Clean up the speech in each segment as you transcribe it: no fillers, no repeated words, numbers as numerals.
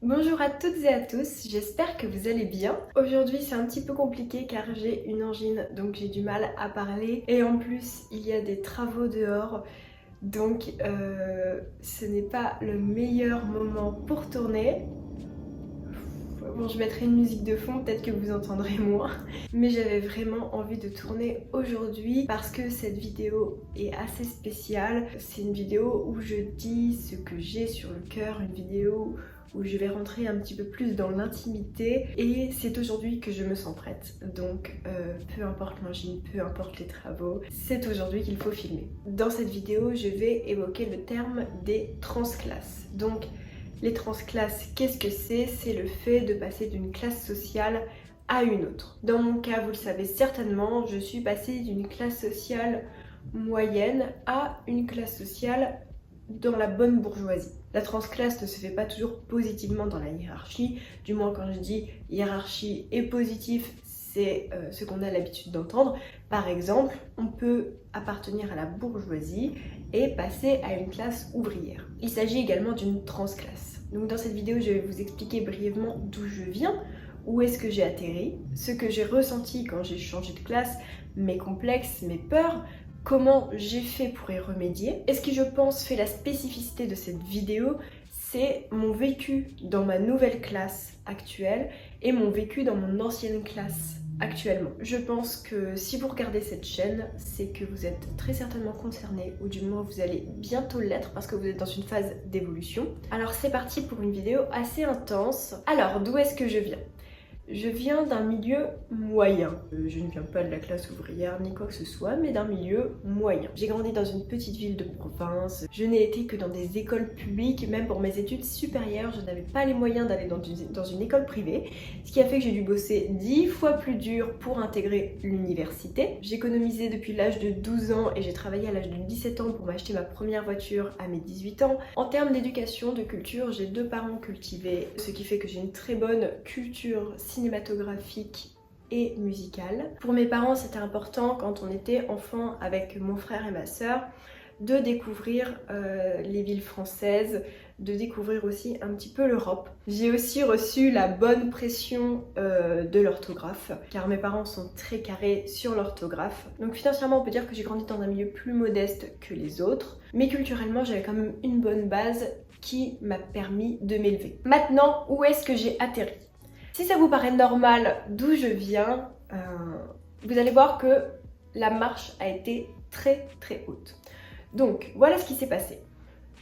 Bonjour à toutes et à tous, j'espère que vous allez bien. Aujourd'hui c'est un petit peu compliqué car j'ai une angine donc j'ai du mal à parler et en plus il y a des travaux dehors donc ce n'est pas le meilleur moment pour tourner. Bon, je mettrai une musique de fond, peut-être que vous entendrez moins. Mais j'avais vraiment envie de tourner aujourd'hui parce que cette vidéo est assez spéciale. C'est une vidéo où je dis ce que j'ai sur le cœur, une vidéo où je vais rentrer un petit peu plus dans l'intimité et c'est aujourd'hui que je me sens prête. Donc peu importe l'angine, peu importe les travaux, c'est aujourd'hui qu'il faut filmer. Dans cette vidéo, je vais évoquer le terme des transclasses. Donc les transclasses, qu'est-ce que c'est? C'est le fait de passer d'une classe sociale à une autre. Dans mon cas, vous le savez certainement, je suis passée d'une classe sociale moyenne à une classe sociale dans la bonne bourgeoisie. La transclasse ne se fait pas toujours positivement dans la hiérarchie, du moins quand je dis hiérarchie et positif, c'est ce qu'on a l'habitude d'entendre. Par exemple, on peut appartenir à la bourgeoisie et passer à une classe ouvrière. Il s'agit également d'une transclasse. Donc dans cette vidéo, je vais vous expliquer brièvement d'où je viens, où est-ce que j'ai atterri, ce que j'ai ressenti quand j'ai changé de classe, mes complexes, mes peurs, comment j'ai fait pour y remédier. Et ce qui je pense fait la spécificité de cette vidéo, c'est mon vécu dans ma nouvelle classe actuelle et mon vécu dans mon ancienne classe actuellement. Je pense que si vous regardez cette chaîne, c'est que vous êtes très certainement concerné, ou du moins vous allez bientôt l'être parce que vous êtes dans une phase d'évolution. Alors c'est parti pour une vidéo assez intense. Alors d'où est-ce que je viens ? Je viens d'un milieu moyen. Je ne viens pas de la classe ouvrière ni quoi que ce soit, mais d'un milieu moyen. J'ai grandi dans une petite ville de province. Je n'ai été que dans des écoles publiques, même pour mes études supérieures, je n'avais pas les moyens d'aller dans une école privée, ce qui a fait que j'ai dû bosser 10 fois plus dur pour intégrer l'université. J'ai économisé depuis l'âge de 12 ans et j'ai travaillé à l'âge de 17 ans pour m'acheter ma première voiture à mes 18 ans. En termes d'éducation, de culture, j'ai 2 parents cultivés, ce qui fait que j'ai une très bonne culture cinématographique et musicale. Pour mes parents, c'était important quand on était enfant avec mon frère et ma sœur de découvrir les villes françaises, de découvrir aussi un petit peu l'Europe. J'ai aussi reçu la bonne pression de l'orthographe, car mes parents sont très carrés sur l'orthographe. Donc financièrement, on peut dire que j'ai grandi dans un milieu plus modeste que les autres, mais culturellement, j'avais quand même une bonne base qui m'a permis de m'élever. Maintenant, où est-ce que j'ai atterri ? Si ça vous paraît normal d'où je viens, vous allez voir que la marche a été très très haute. Donc voilà ce qui s'est passé.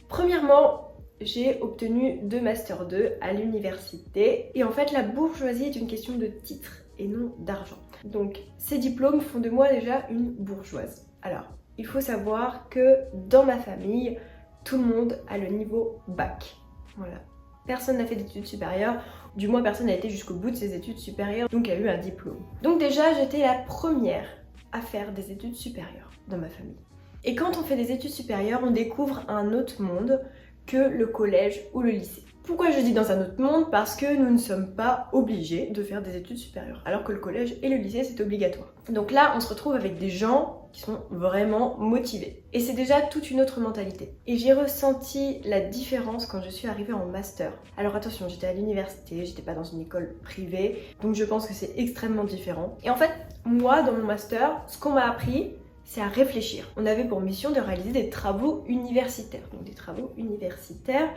Premièrement, j'ai obtenu 2 Master 2 à l'université et en fait la bourgeoisie est une question de titre et non d'argent. Donc ces diplômes font de moi déjà une bourgeoise. Alors il faut savoir que dans ma famille, tout le monde a le niveau bac. Voilà. Personne n'a fait d'études supérieures, du moins personne n'a été jusqu'au bout de ses études supérieures, donc a eu un diplôme. Donc déjà j'étais la première à faire des études supérieures dans ma famille. Et quand on fait des études supérieures, on découvre un autre monde que le collège ou le lycée. Pourquoi je dis dans un autre monde ? Parce que nous ne sommes pas obligés de faire des études supérieures, alors que le collège et le lycée c'est obligatoire. Donc là on se retrouve avec des gens qui sont vraiment motivés. Et c'est déjà toute une autre mentalité. Et j'ai ressenti la différence quand je suis arrivée en master. Alors attention, j'étais à l'université, j'étais pas dans une école privée, donc je pense que c'est extrêmement différent. Et en fait, moi dans mon master, ce qu'on m'a appris, c'est à réfléchir. On avait pour mission de réaliser des travaux universitaires. Donc des travaux universitaires,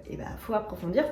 et bah faut approfondir,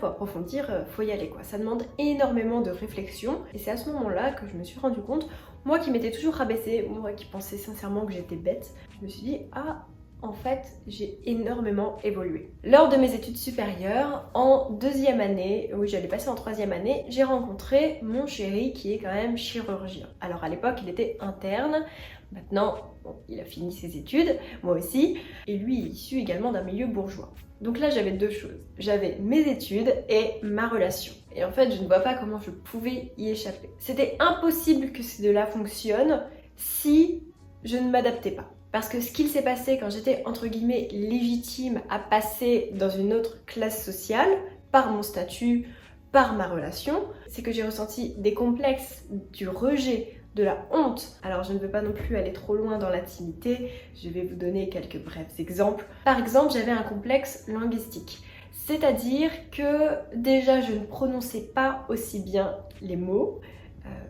faut y aller quoi. Ça demande énormément de réflexion et c'est à ce moment-là que je me suis rendu compte, moi qui m'étais toujours rabaissée, moi qui pensais sincèrement que j'étais bête, je me suis dit ah en fait j'ai énormément évolué. Lors de mes études supérieures, en 2e année, oui j'allais passer en 3e année, j'ai rencontré mon chéri qui est quand même chirurgien. Alors à l'époque il était interne. Maintenant, bon, il a fini ses études, moi aussi, et lui il est issu également d'un milieu bourgeois. Donc là j'avais 2 choses, j'avais mes études et ma relation. Et en fait je ne vois pas comment je pouvais y échapper. C'était impossible que ces 2-là fonctionnent si je ne m'adaptais pas. Parce que ce qu'il s'est passé quand j'étais entre guillemets légitime à passer dans une autre classe sociale, par mon statut, par ma relation, c'est que j'ai ressenti des complexes, du rejet, de la honte. Alors je ne veux pas non plus aller trop loin dans l'intimité, je vais vous donner quelques brefs exemples. Par exemple, j'avais un complexe linguistique. C'est-à-dire que déjà je ne prononçais pas aussi bien les mots.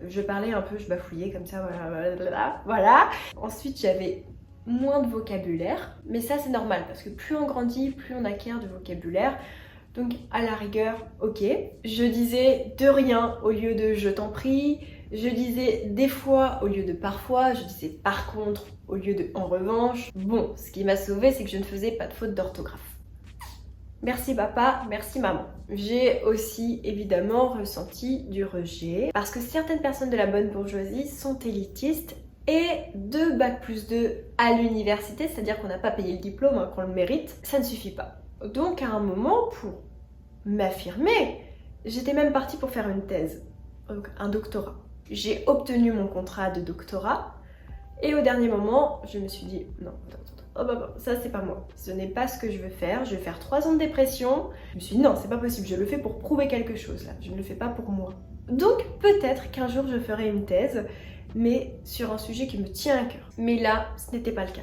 Je parlais un peu, je bafouillais comme ça, voilà. Ensuite j'avais moins de vocabulaire, mais ça c'est normal parce que plus on grandit, plus on acquiert de vocabulaire. Donc à la rigueur, ok. Je disais de rien au lieu de je t'en prie. Je disais des fois au lieu de parfois. Je disais par contre au lieu de en revanche. Bon, ce qui m'a sauvée, c'est que je ne faisais pas de faute d'orthographe. Merci papa, merci maman. J'ai aussi évidemment ressenti du rejet parce que certaines personnes de la bonne bourgeoisie sont élitistes et 2 bac+2 à l'université, c'est-à-dire qu'on n'a pas payé le diplôme, hein, qu'on le mérite, ça ne suffit pas. Donc à un moment, pour m'affirmer, j'étais même partie pour faire une thèse, donc un doctorat. J'ai obtenu mon contrat de doctorat et au dernier moment, je me suis dit non, ça c'est pas moi, ce n'est pas ce que je veux faire, je vais faire 3 ans de dépression. Je me suis dit non, c'est pas possible, je le fais pour prouver quelque chose là, je ne le fais pas pour moi. Donc peut-être qu'un jour je ferai une thèse, mais sur un sujet qui me tient à cœur. Mais là, ce n'était pas le cas.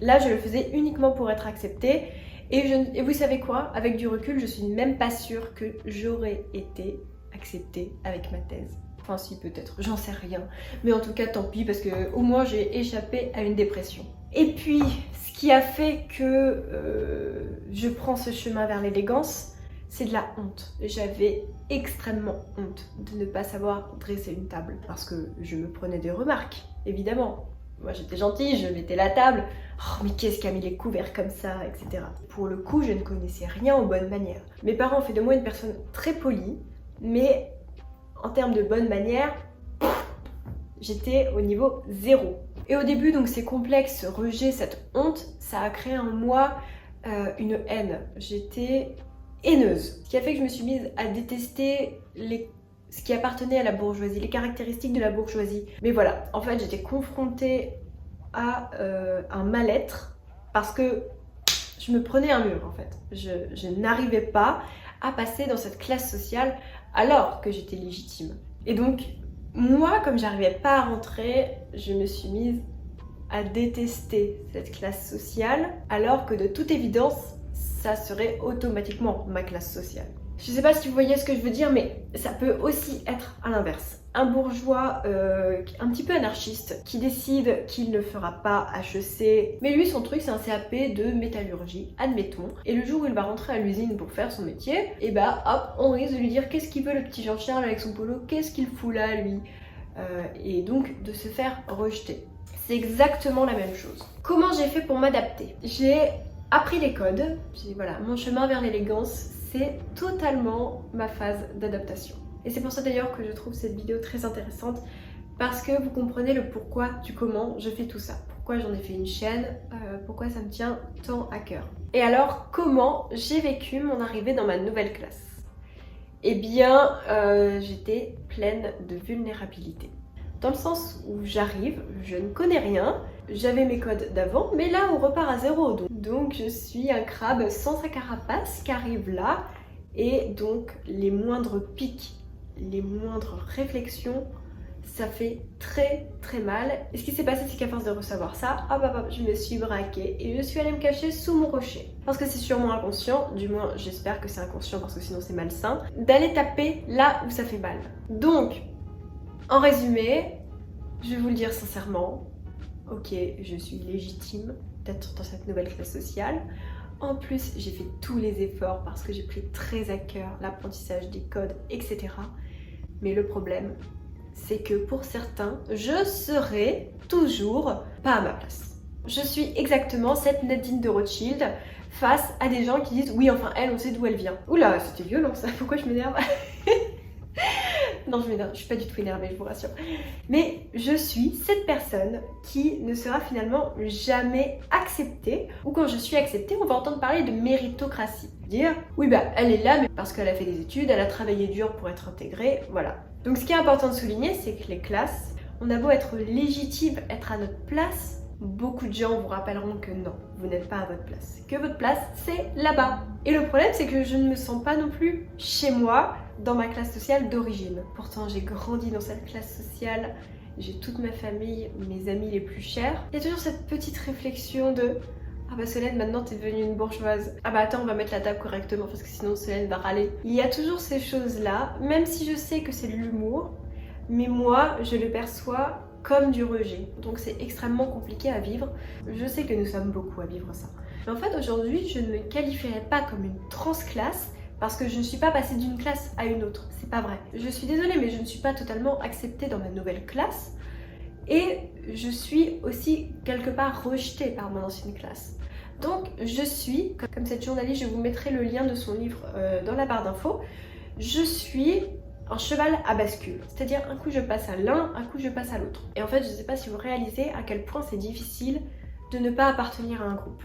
Là, je le faisais uniquement pour être acceptée. Et vous savez quoi? Avec du recul, je suis même pas sûre que j'aurais été acceptée avec ma thèse. Enfin si, peut-être, j'en sais rien. Mais en tout cas, tant pis, parce que au moins j'ai échappé à une dépression. Et puis, ce qui a fait que je prends ce chemin vers l'élégance, c'est de la honte. J'avais extrêmement honte de ne pas savoir dresser une table. Parce que je me prenais des remarques, évidemment. Moi j'étais gentille, je mettais la table. Oh mais qu'est-ce qui a mis les couverts comme ça, etc. Pour le coup, je ne connaissais rien aux bonnes manières. Mes parents ont fait de moi une personne très polie, mais en termes de bonnes manières, j'étais au niveau 0. Et au début, donc ces complexes, ce rejet, cette honte, ça a créé en moi une haine. J'étais haineuse. Ce qui a fait que je me suis mise à détester ce qui appartenait à la bourgeoisie, les caractéristiques de la bourgeoisie. Mais voilà, en fait j'étais confrontée à un mal-être parce que je me prenais un mur en fait. Je n'arrivais pas à passer dans cette classe sociale alors que j'étais légitime. Et donc moi, comme j'arrivais pas à rentrer, je me suis mise à détester cette classe sociale alors que de toute évidence, ça serait automatiquement ma classe sociale. Je sais pas si vous voyez ce que je veux dire, mais ça peut aussi être à l'inverse. Un bourgeois un petit peu anarchiste qui décide qu'il ne fera pas HEC, mais lui son truc c'est un CAP de métallurgie, admettons, et le jour où il va rentrer à l'usine pour faire son métier, et bah hop, on risque de lui dire qu'est-ce qu'il veut le petit Jean-Charles avec son polo, qu'est-ce qu'il fout là lui, et donc de se faire rejeter. C'est exactement la même chose. Comment j'ai fait pour m'adapter? J'ai appris les codes, voilà, mon chemin vers l'élégance, c'est totalement ma phase d'adaptation. Et c'est pour ça d'ailleurs que je trouve cette vidéo très intéressante parce que vous comprenez le pourquoi du comment je fais tout ça. Pourquoi j'en ai fait une chaîne, pourquoi ça me tient tant à cœur. Et alors, comment j'ai vécu mon arrivée dans ma nouvelle classe? Eh bien, j'étais pleine de vulnérabilité. Dans le sens où j'arrive, je ne connais rien, j'avais mes codes d'avant, mais là on repart à 0. Donc je suis un crabe sans sa carapace qui arrive là, et donc les moindres pics, les moindres réflexions, ça fait très très mal. Et ce qui s'est passé, c'est qu'à force de recevoir ça, je me suis braquée et je suis allée me cacher sous mon rocher. Parce que c'est sûrement inconscient, du moins j'espère que c'est inconscient parce que sinon c'est malsain, d'aller taper là où ça fait mal. Donc, en résumé, je vais vous le dire sincèrement, ok, je suis légitime d'être dans cette nouvelle classe sociale. En plus, j'ai fait tous les efforts parce que j'ai pris très à cœur l'apprentissage des codes, etc. Mais le problème, c'est que pour certains, je serai toujours pas à ma place. Je suis exactement cette Nadine de Rothschild face à des gens qui disent « Oui, enfin, elle, on sait d'où elle vient. » Oula, c'était violent ça, pourquoi je m'énerve? Non, je suis pas du tout énervée, je vous rassure. Mais je suis cette personne qui ne sera finalement jamais acceptée. Ou quand je suis acceptée, on va entendre parler de méritocratie. Dire, oui bah elle est là mais parce qu'elle a fait des études, elle a travaillé dur pour être intégrée, voilà. Donc ce qui est important de souligner, c'est que les classes, on a beau être légitime, être à notre place, beaucoup de gens vous rappelleront que non, vous n'êtes pas à votre place. Que votre place, c'est là-bas. Et le problème, c'est que je ne me sens pas non plus chez moi, dans ma classe sociale d'origine. Pourtant, j'ai grandi dans cette classe sociale, j'ai toute ma famille, mes amis les plus chers. Il y a toujours cette petite réflexion de « Ah bah Solène, maintenant t'es devenue une bourgeoise. Ah bah attends, on va mettre la table correctement parce que sinon Solène va râler. Il y a toujours ces choses-là, même si je sais que c'est de l'humour, mais moi je le perçois comme du rejet. Donc c'est extrêmement compliqué à vivre. Je sais que nous sommes beaucoup à vivre ça. Mais en fait aujourd'hui, je ne me qualifierais pas comme une transclasse parce que je ne suis pas passée d'une classe à une autre. C'est pas vrai. Je suis désolée, mais je ne suis pas totalement acceptée dans ma nouvelle classe. Et je suis aussi quelque part rejetée par mon ancienne classe. Donc je suis, comme cette journaliste, je vous mettrai le lien de son livre dans la barre d'infos, je suis un cheval à bascule. C'est-à-dire un coup je passe à l'un, un coup je passe à l'autre. Et en fait je ne sais pas si vous réalisez à quel point c'est difficile de ne pas appartenir à un groupe.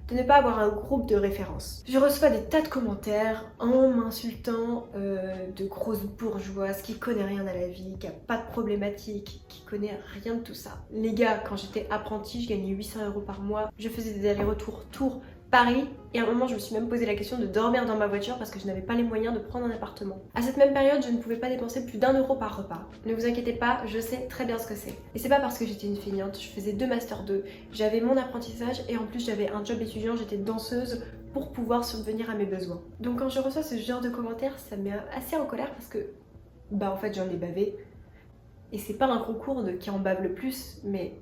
De ne pas avoir un groupe de référence. Je reçois des tas de commentaires en m'insultant de grosses bourgeoises qui connaissent rien à la vie, qui a pas de problématique, qui connaît rien de tout ça. Les gars, quand j'étais apprentie, je gagnais 800 € par mois, je faisais des allers-retours Tours, Paris, et à un moment je me suis même posé la question de dormir dans ma voiture parce que je n'avais pas les moyens de prendre un appartement. À cette même période, je ne pouvais pas dépenser plus d'1 € par repas. Ne vous inquiétez pas, je sais très bien ce que c'est. Et c'est pas parce que j'étais une feignante, je faisais 2 Master 2, j'avais mon apprentissage et en plus j'avais un job étudiant, j'étais danseuse pour pouvoir subvenir à mes besoins. Donc quand je reçois ce genre de commentaires, ça me met assez en colère parce que, bah en fait j'en ai bavé. Et c'est pas un concours de qui en bave le plus, mais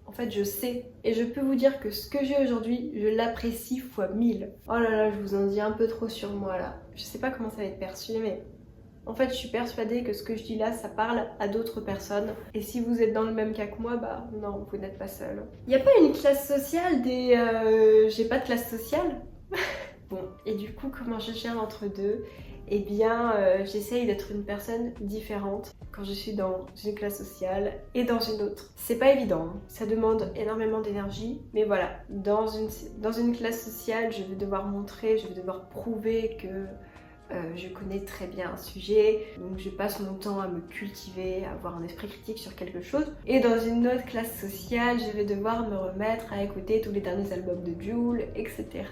en fait je sais et je peux vous dire que ce que j'ai aujourd'hui, je l'apprécie fois 1000. Oh là là, je vous en dis un peu trop sur moi là. Je sais pas comment ça va être perçu, mais en fait je suis persuadée que ce que je dis là, ça parle à d'autres personnes. Et si vous êtes dans le même cas que moi, bah non, vous n'êtes pas seul. Y a pas une classe sociale des... j'ai pas de classe sociale. Bon, et du coup comment je gère entre deux? Eh bien, j'essaye d'être une personne différente quand je suis dans une classe sociale et dans une autre. C'est pas évident, hein. Ça demande énormément d'énergie, mais voilà, dans une classe sociale, je vais devoir montrer, je vais devoir prouver que je connais très bien un sujet, donc je passe mon temps à me cultiver, à avoir un esprit critique sur quelque chose. Et dans une autre classe sociale, je vais devoir me remettre à écouter tous les derniers albums de Jul, etc.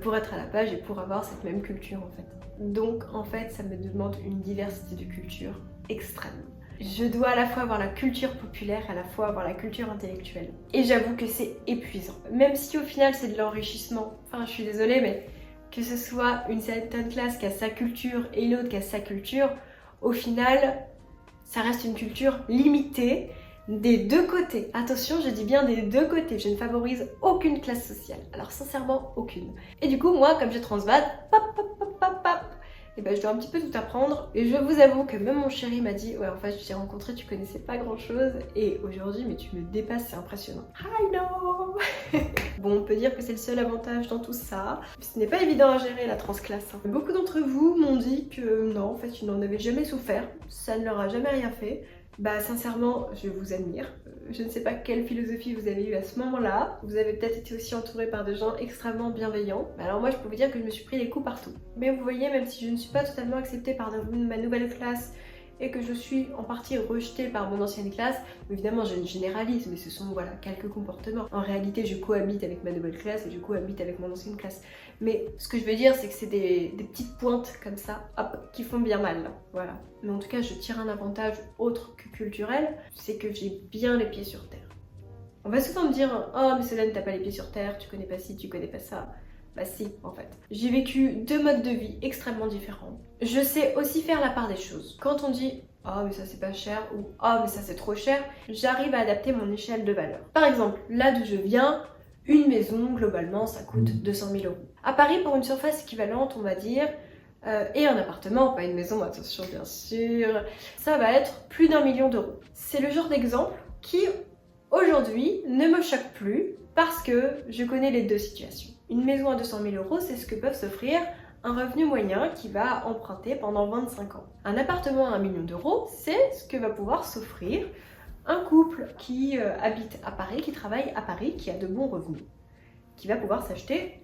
Pour être à la page et pour avoir cette même culture en fait. Donc en fait ça me demande une diversité de culture extrême. Je dois à la fois avoir la culture populaire, à la fois avoir la culture intellectuelle. Et j'avoue que c'est épuisant. Même si au final c'est de l'enrichissement, enfin je suis désolée mais que ce soit une certaine classe qui a sa culture et l'autre qui a sa culture, au final ça reste une culture limitée des deux côtés. Attention, je dis bien des deux côtés, je ne favorise aucune classe sociale. Alors sincèrement, aucune. Et du coup, moi, comme je transvade, et ben je dois un petit peu tout apprendre. Et je vous avoue que même mon chéri m'a dit, ouais en fait je t'ai rencontré, tu connaissais pas grand chose. Et aujourd'hui, mais tu me dépasses, c'est impressionnant. I know. Bon, on peut dire que c'est le seul avantage dans tout ça. Ce n'est pas évident à gérer la transclasse. Hein. Beaucoup d'entre vous m'ont dit que non, en fait ils n'en avaient jamais souffert. Ça ne leur a jamais rien fait. Bah sincèrement, je vous admire. Je ne sais pas quelle philosophie vous avez eue à ce moment-là. Vous avez peut-être été aussi entouré par des gens extrêmement bienveillants. Alors moi, je peux vous dire que je me suis pris les coups partout. Mais vous voyez, même si je ne suis pas totalement acceptée par ma nouvelle classe et que je suis en partie rejetée par mon ancienne classe, évidemment je généralise, mais ce sont voilà, quelques comportements. En réalité, je cohabite avec ma nouvelle classe et je cohabite avec mon ancienne classe. Mais ce que je veux dire, c'est que c'est des petites pointes comme ça, hop, qui font bien mal. Voilà. Mais en tout cas, je tire un avantage autre que culturel, c'est que j'ai bien les pieds sur terre. On va souvent me dire « Oh mais Solène, t'as pas les pieds sur terre, tu connais pas ci, tu connais pas ça ». Bah si, en fait. J'ai vécu 2 modes de vie extrêmement différents. Je sais aussi faire la part des choses. Quand on dit « Oh mais ça c'est pas cher » ou « Oh mais ça c'est trop cher », j'arrive à adapter mon échelle de valeur. Par exemple, là d'où je viens, une maison, globalement, ça coûte 200 000 €. À Paris, pour une surface équivalente, on va dire, et un appartement, pas une maison, attention bien sûr, ça va être plus d'1 million d'euros. C'est le genre d'exemple qui, aujourd'hui, ne me choque plus parce que je connais les deux situations. Une maison à 200 000 €, c'est ce que peuvent s'offrir un revenu moyen qui va emprunter pendant 25 ans. Un appartement à 1 million d'euros, c'est ce que va pouvoir s'offrir un couple qui habite à Paris, qui travaille à Paris, qui a de bons revenus, qui va pouvoir s'acheter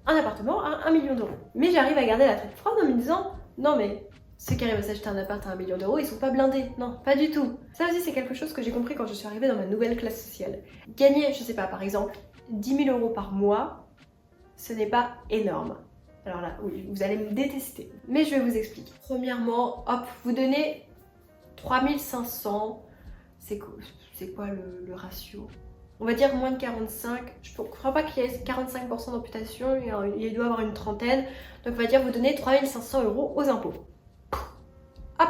un appartement à 1 million d'euros. Mais j'arrive à garder la tête froide en me disant non mais ceux qui arrivent à s'acheter un appart à 1 million d'euros, ils sont pas blindés. Non, pas du tout. Ça aussi c'est quelque chose que j'ai compris quand je suis arrivée dans ma nouvelle classe sociale. Gagner, je sais pas, par exemple 10 000 € par mois, ce n'est pas énorme. Alors là, oui, vous allez me détester. Mais je vais vous expliquer. Premièrement, hop, vous donnez 3 500. C'est quoi le ratio? On va dire moins de 45, je ne crois pas qu'il y ait 45% d'amputation, il doit y avoir une trentaine. Donc on va dire vous donnez 3500 € aux impôts. Hop,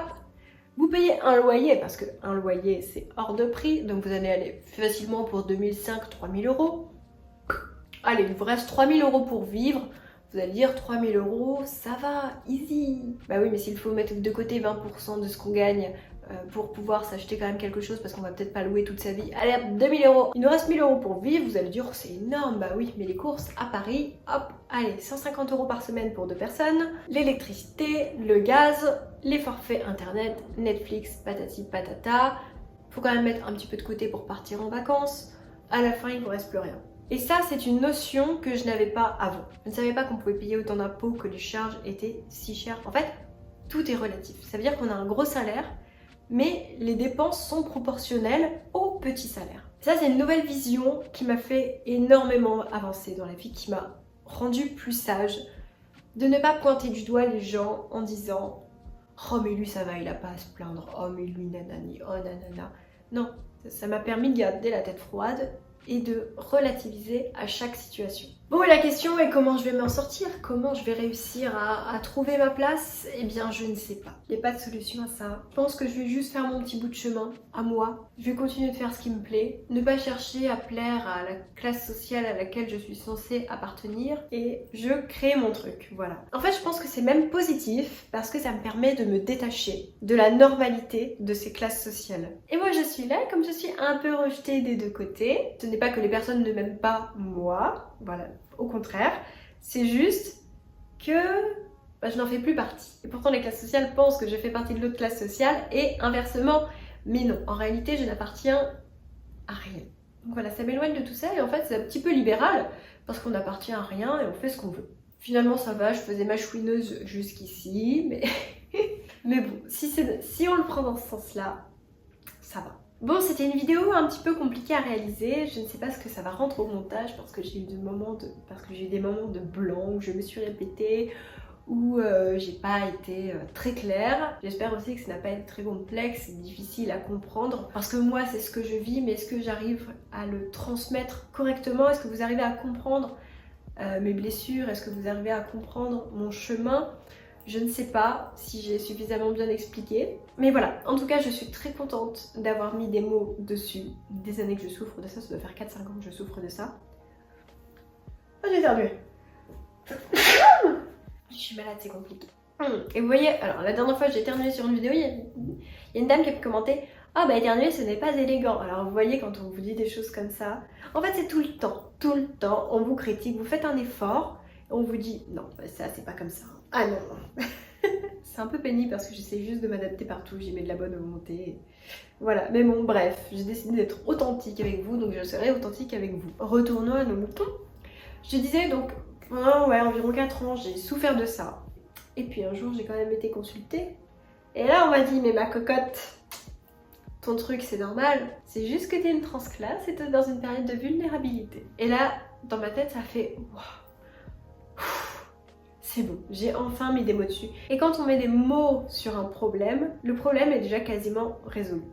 vous payez un loyer, parce qu'un loyer c'est hors de prix, donc vous allez aller facilement pour 2005-3000 €. Allez, il vous reste 3000 € pour vivre. Vous allez dire 3000 €, ça va, easy. Bah oui, mais s'il faut mettre de côté 20% de ce qu'on gagne pour pouvoir s'acheter quand même quelque chose parce qu'on va peut-être pas louer toute sa vie. Allez hop, 2000 €. Il nous reste 1000 € pour vivre. Vous allez dire c'est énorme. Bah oui, mais les courses à Paris, hop, allez, 150 € par semaine pour 2 personnes. L'électricité, le gaz, les forfaits internet, Netflix, patati patata. Faut quand même mettre un petit peu de côté pour partir en vacances. À la fin, il vous reste plus rien. Et ça, c'est une notion que je n'avais pas avant. Je ne savais pas qu'on pouvait payer autant d'impôts, que les charges étaient si chères. En fait, tout est relatif. Ça veut dire qu'on a un gros salaire, mais les dépenses sont proportionnelles au petit salaire. Ça, c'est une nouvelle vision qui m'a fait énormément avancer dans la vie, qui m'a rendue plus sage. De ne pas pointer du doigt les gens en disant « Oh mais lui ça va, il a pas à se plaindre. Oh mais lui nanani, oh nanana. » Non, ça m'a permis de garder la tête froide et de relativiser à chaque situation. Bon, et la question est comment je vais m'en sortir? Comment je vais réussir à trouver ma place? Eh bien, je ne sais pas. Il n'y a pas de solution à ça. Je pense que je vais juste faire mon petit bout de chemin, à moi. Je vais continuer de faire ce qui me plaît. Ne pas chercher à plaire à la classe sociale à laquelle je suis censée appartenir. Et je crée mon truc, voilà. En fait, je pense que c'est même positif parce que ça me permet de me détacher de la normalité de ces classes sociales. Et moi, je suis là, comme je suis un peu rejetée des deux côtés. Ce n'est pas que les personnes ne m'aiment pas moi, voilà. Au contraire, c'est juste que je n'en fais plus partie. Et pourtant les classes sociales pensent que je fais partie de l'autre classe sociale et inversement. Mais non, en réalité je n'appartiens à rien. Donc voilà, ça m'éloigne de tout ça et en fait c'est un petit peu libéral parce qu'on n'appartient à rien et on fait ce qu'on veut. Finalement ça va, je faisais ma chouineuse jusqu'ici, mais, mais bon, si on le prend dans ce sens-là, ça va. Bon, c'était une vidéo un petit peu compliquée à réaliser, je ne sais pas ce que ça va rendre au montage parce que j'ai eu des moments de blanc où je me suis répétée, où j'ai pas été très claire. J'espère aussi que ça n'a pas été très complexe, difficile à comprendre parce que moi c'est ce que je vis, mais est-ce que j'arrive à le transmettre correctement? Est-ce que vous arrivez à comprendre mes blessures? Est-ce que vous arrivez à comprendre mon chemin? Je ne sais pas si j'ai suffisamment bien expliqué. Mais voilà, en tout cas, je suis très contente d'avoir mis des mots dessus. Des années que je souffre de ça, ça doit faire 4-5 ans que je souffre de ça. Oh, j'ai éternué. Je suis malade, c'est compliqué. Et vous voyez, alors la dernière fois que j'ai éternué sur une vidéo, il y a une dame qui a commenté « Ah bah éternuer ce n'est pas élégant ». Alors vous voyez quand on vous dit des choses comme ça, en fait c'est tout le temps, on vous critique, vous faites un effort, et on vous dit « Non, bah, ça c'est pas comme ça ». Ah non. C'est un peu pénible parce que j'essaie juste de m'adapter partout, j'y mets de la bonne volonté. Voilà, mais bon, bref, j'ai décidé d'être authentique avec vous, donc je serai authentique avec vous. Retournons à nos moutons. Je disais donc, environ 4 ans, j'ai souffert de ça. Et puis un jour, j'ai quand même été consultée. Et là, on m'a dit, mais ma cocotte, ton truc c'est normal, c'est juste que t'es une transclasse et t'es dans une période de vulnérabilité. Et là, dans ma tête, ça fait, waouh. C'est bon, j'ai enfin mis des mots dessus. Et quand on met des mots sur un problème, le problème est déjà quasiment résolu.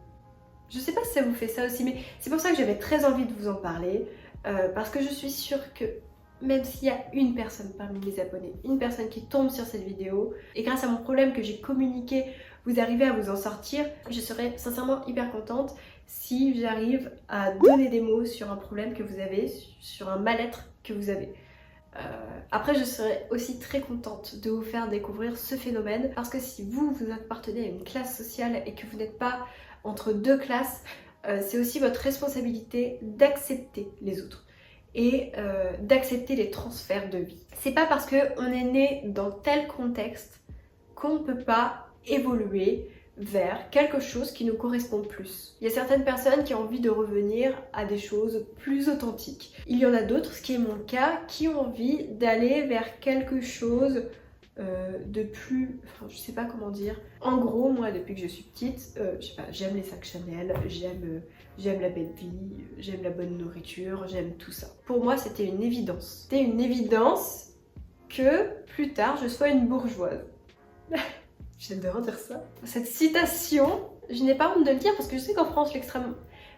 Je sais pas si ça vous fait ça aussi, mais c'est pour ça que j'avais très envie de vous en parler. Parce que je suis sûre que même s'il y a une personne parmi les abonnés, une personne qui tombe sur cette vidéo, et grâce à mon problème que j'ai communiqué, vous arrivez à vous en sortir, je serais sincèrement hyper contente si j'arrive à donner des mots sur un problème que vous avez, sur un mal-être que vous avez. Après je serais aussi très contente de vous faire découvrir ce phénomène parce que si vous appartenez à une classe sociale et que vous n'êtes pas entre deux classes, c'est aussi votre responsabilité d'accepter les autres et d'accepter les transferts de vie. C'est pas parce qu'on est né dans tel contexte qu'on ne peut pas évoluer vers quelque chose qui nous correspond plus. Il y a certaines personnes qui ont envie de revenir à des choses plus authentiques. Il y en a d'autres, ce qui est mon cas, qui ont envie d'aller vers quelque chose de plus... Enfin, je sais pas comment dire. En gros, moi, depuis que je suis petite, je sais pas, j'aime les sacs Chanel, j'aime la belle vie, j'aime la bonne nourriture, j'aime tout ça. Pour moi, c'était une évidence. C'était une évidence que plus tard, je sois une bourgeoise. J'adore dire ça. Cette citation, je n'ai pas honte de le dire parce que je sais qu'en France,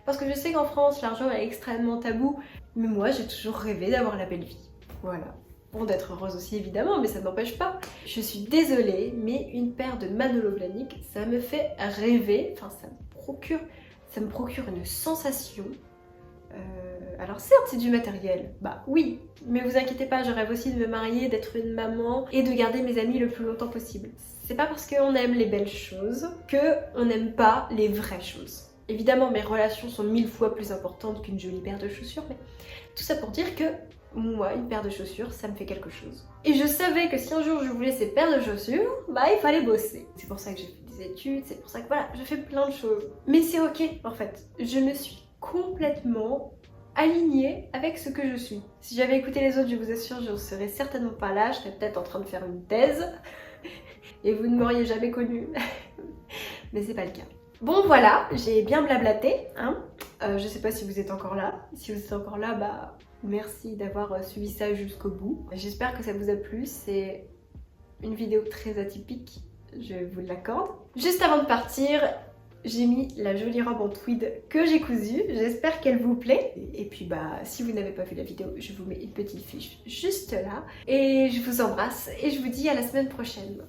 Parce que je sais qu'en France, l'argent est extrêmement tabou, mais moi j'ai toujours rêvé d'avoir la belle vie. Voilà. Bon, d'être heureuse aussi évidemment, mais ça ne m'empêche pas. Je suis désolée, mais une paire de Manolo Blahnik, ça me fait rêver, enfin ça me procure une sensation. Alors certes c'est du matériel, bah oui, mais vous inquiétez pas, je rêve aussi de me marier, d'être une maman et de garder mes amis le plus longtemps possible. C'est pas parce qu'on aime les belles choses qu'on n'aime pas les vraies choses. Évidemment mes relations sont 1000 fois plus importantes qu'une jolie paire de chaussures, mais tout ça pour dire que moi, une paire de chaussures, ça me fait quelque chose. Et je savais que si un jour je voulais ces paires de chaussures, bah il fallait bosser. C'est pour ça que j'ai fait des études, c'est pour ça que voilà, je fais plein de choses. Mais c'est ok en fait, je me suis complètement alignée avec ce que je suis. Si j'avais écouté les autres, je vous assure, je ne serais certainement pas là, je serais peut-être en train de faire une thèse et vous ne m'auriez jamais connue. Mais c'est pas le cas. Bon voilà, j'ai bien blablaté, hein. Je sais pas si vous êtes encore là. Si vous êtes encore là, bah merci d'avoir suivi ça jusqu'au bout. J'espère que ça vous a plu, c'est une vidéo très atypique, je vous l'accorde. Juste avant de partir, j'ai mis la jolie robe en tweed que j'ai cousue, j'espère qu'elle vous plaît. Et puis bah si vous n'avez pas vu la vidéo, je vous mets une petite fiche juste là. Et je vous embrasse et je vous dis à la semaine prochaine.